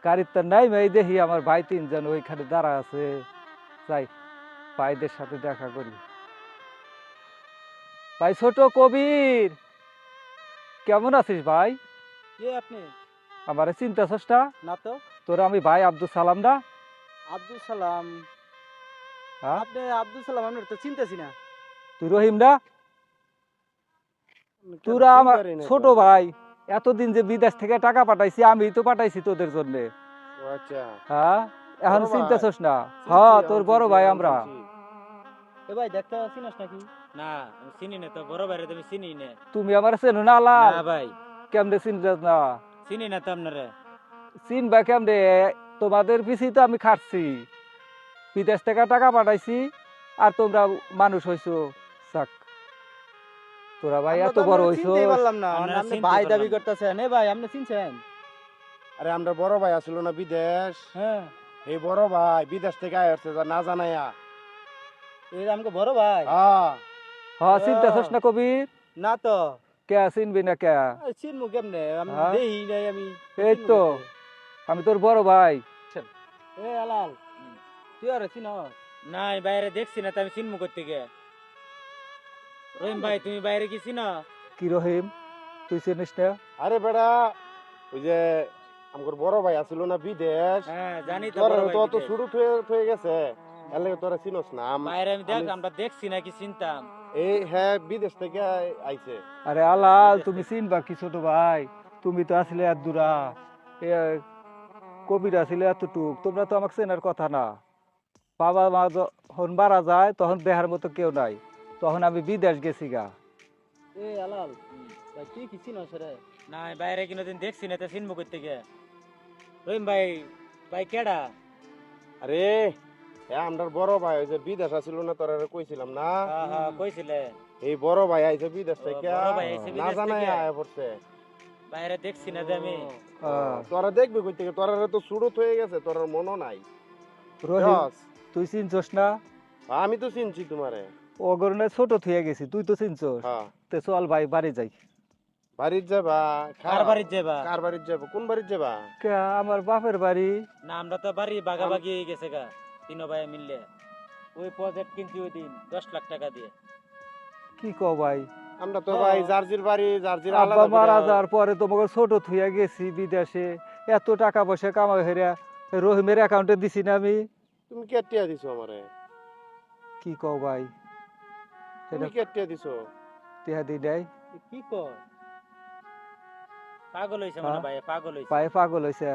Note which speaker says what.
Speaker 1: গাড়ির তো নাই এই দেখি আমার ভাই তিনজন ওইখানে দাঁড়া আছে, যাই ভাইদের সাথে দেখা করি। ভাই ছোট কবির, কেমন আছিস ভাই?
Speaker 2: কে আপনি?
Speaker 1: আমারে চিন্তাছস না?
Speaker 2: না তো।
Speaker 1: তোর আমি ভাই আব্দুল সালাম না?
Speaker 2: আব্দুল সালাম?
Speaker 1: হ্যাঁ,
Speaker 2: আপনি আব্দুল সালাম আমি তো চিনতেছি না।
Speaker 1: তুই রহিম না? তোরা আমার ছোট ভাই, এতদিন যে বিদেশ থেকে টাকা পাঠাইছি আমি তো পাঠাইছি তোদের জন্য।
Speaker 3: আচ্ছা,
Speaker 1: হ্যাঁ, এখন
Speaker 3: বড় ভাই?
Speaker 1: চিন্তাছস না?
Speaker 3: চিনছি,
Speaker 1: হ্যাঁ,
Speaker 3: এখন
Speaker 1: তোর বড়
Speaker 3: চিনছি,
Speaker 1: ভাই
Speaker 3: এখন
Speaker 1: আমরা।
Speaker 3: চিনছি।
Speaker 2: এ ভাই দেখতে চিনস নাকি?
Speaker 4: না আমি চিনি না তো, বড় ভাইরে তো আমি চিনি না।
Speaker 1: তুমি আমার চেনো না লাল?
Speaker 4: না ভাই,
Speaker 1: কেমনে চিনছস না?
Speaker 4: চিনি না তো আপনারে।
Speaker 1: চিনবা কেমনে? তোমাদের পিছিয়ে তো আমি খাটছি, বিদেশ থেকে টাকা পাঠাইছি, আর তোমরা মানুষ হইছো। যাক, তোরা ভাই
Speaker 2: আমরা
Speaker 1: এত
Speaker 2: তো
Speaker 1: বড়
Speaker 2: আপনারে
Speaker 1: হইছো।
Speaker 2: চিনতেই পারলাম না।
Speaker 4: আপনারা
Speaker 2: আপনি
Speaker 4: চিনতে
Speaker 2: ভাই
Speaker 4: পারলাম
Speaker 2: দাবি
Speaker 4: না।
Speaker 2: করতেছেন। এ ভাই আপনি চিনছেন?
Speaker 3: আরে আমরা বড় ভাই আসলো না বিদেশ,
Speaker 2: হ্যাঁ,
Speaker 3: এই বড় ভাই বিদেশ থেকে আসছে না জানাইয়া।
Speaker 2: এই আমাকে বড় ভাই?
Speaker 3: হ্যাঁ,
Speaker 1: হ্যাঁ, চিন্তাছস না কবির?
Speaker 2: না তো।
Speaker 1: কে চিনবি না কে?
Speaker 2: চিনমু কেমনে? আমি
Speaker 1: হ্যাঁ?
Speaker 2: দেই নাই আমি।
Speaker 1: এই
Speaker 2: চিনমু
Speaker 1: তো,
Speaker 2: কেমনে?
Speaker 1: আমি তোর বড় ভাই।
Speaker 2: এ আলাল, তুই আরে চিনস?
Speaker 4: না আমি বাইরে দেখছি না তো, আমি চিনমু করতে গিয়ে। রহিম ভাই তুমি বাইরে কি চিনো?
Speaker 1: কি রহিম, তুই চিনিস না?
Speaker 3: আরে বেড়া, ওই যে আমার বড় ভাই আসলো না বিদেশ,
Speaker 4: হ্যাঁ জানি তো,
Speaker 3: তোর
Speaker 4: বড় ভাই
Speaker 3: তো
Speaker 4: বিদেশ।
Speaker 3: শুরু হয়ে গেছে, এর লাগে তোরা চিনস না।
Speaker 4: বাইরে আমরা দেখছি না কি চিনতাম।
Speaker 3: এই হ্যাঁ বিদেশ থেকে আইছে।
Speaker 1: আরে আলাল,
Speaker 4: বিদেশ
Speaker 1: তুমি
Speaker 4: থেকে।
Speaker 1: চিনবা কি ছোট ভাই? তুমি তো আসলে এত দূরা, এ কবির আসলে এতটুক, তোমরা তো আমাকে চেনার কথা না। বাবা মা যখন মারা যায় তখন দেহার মতো কেউ নাই, তখন আমি বিদেশ গেছি গা।
Speaker 2: এ আলাল, ভাই তুই কি চিনস রে?
Speaker 4: না আমি বাইরে কোনোদিন দেখছি না তো, চিনমু করতে গিয়ে। রহিম ভাই, ভাই কেডা?
Speaker 3: আরে হ্যাঁ আমরা বড় ভাই ওই যে বিদেশ আসলো না, তোরা কইছিলাম না,
Speaker 4: হ্যাঁ হ্যাঁ কইছিলে।
Speaker 3: এই বড় ভাই আইছে বিদেশ
Speaker 4: ও,
Speaker 3: থেকে,
Speaker 4: বড় ভাই আইছে
Speaker 3: না
Speaker 4: বিদেশ
Speaker 3: জানাই
Speaker 4: থেকে?
Speaker 3: আয়া পড়ছে।
Speaker 4: বাইরে দেখছি না যে আমি।
Speaker 3: তোরা দেখবি কই থেকে, তোরা তো শুরু হয়ে গেছে, তোর মনও নাই।
Speaker 1: রহিম,
Speaker 3: বুঝছস?
Speaker 1: তুই চিনছস না?
Speaker 3: আমি তো চিনছি তোমারে।
Speaker 1: অগরণে ছোট থুয়ে গেছি, তুই তো চিনছস।
Speaker 3: হ্যাঁ,
Speaker 1: তে চল ভাই বাড়ি যাই।
Speaker 3: বাড়ির যাবা?
Speaker 4: কার বাড়িতে যাবা?
Speaker 3: কার বাড়ির যাবা? কোন বাড়ির যাবা?
Speaker 1: কে? আমার বাপের বাড়ি।
Speaker 4: না আমরা তো বাড়ি ভাগাভাগি হয়ে গেছে গা, তিনো ভাই মিললে। ওই প্রজেক্ট কিনছি ওই দিন 10 লাখ টাকা দিয়ে।
Speaker 1: কি কও ভাই?
Speaker 3: আমরা তো ভাই জার্জির বাড়ি, জার্জির
Speaker 1: আব্বা
Speaker 3: আলাদা
Speaker 1: মারা
Speaker 3: করে।
Speaker 1: যাওয়ার পরে তোমাকে ছোট থুয়া গেছি বিদেশে, এত টাকা পয়সা কামাই হেরা রহিমের অ্যাকাউন্টে দিছি না আমি।
Speaker 3: তুমি কেটিয়া দিছো আমারে?
Speaker 1: কি কও ভাই?
Speaker 3: তুমি
Speaker 1: এটা
Speaker 3: কেটিয়া দিছো?
Speaker 1: টিহা দি নাই,
Speaker 2: কি কর?
Speaker 4: পাগল হইছে মনে
Speaker 1: হ্যাঁ?
Speaker 4: ভাই, পাগল হইছে।
Speaker 1: পায়ে পাগল হয়েছে।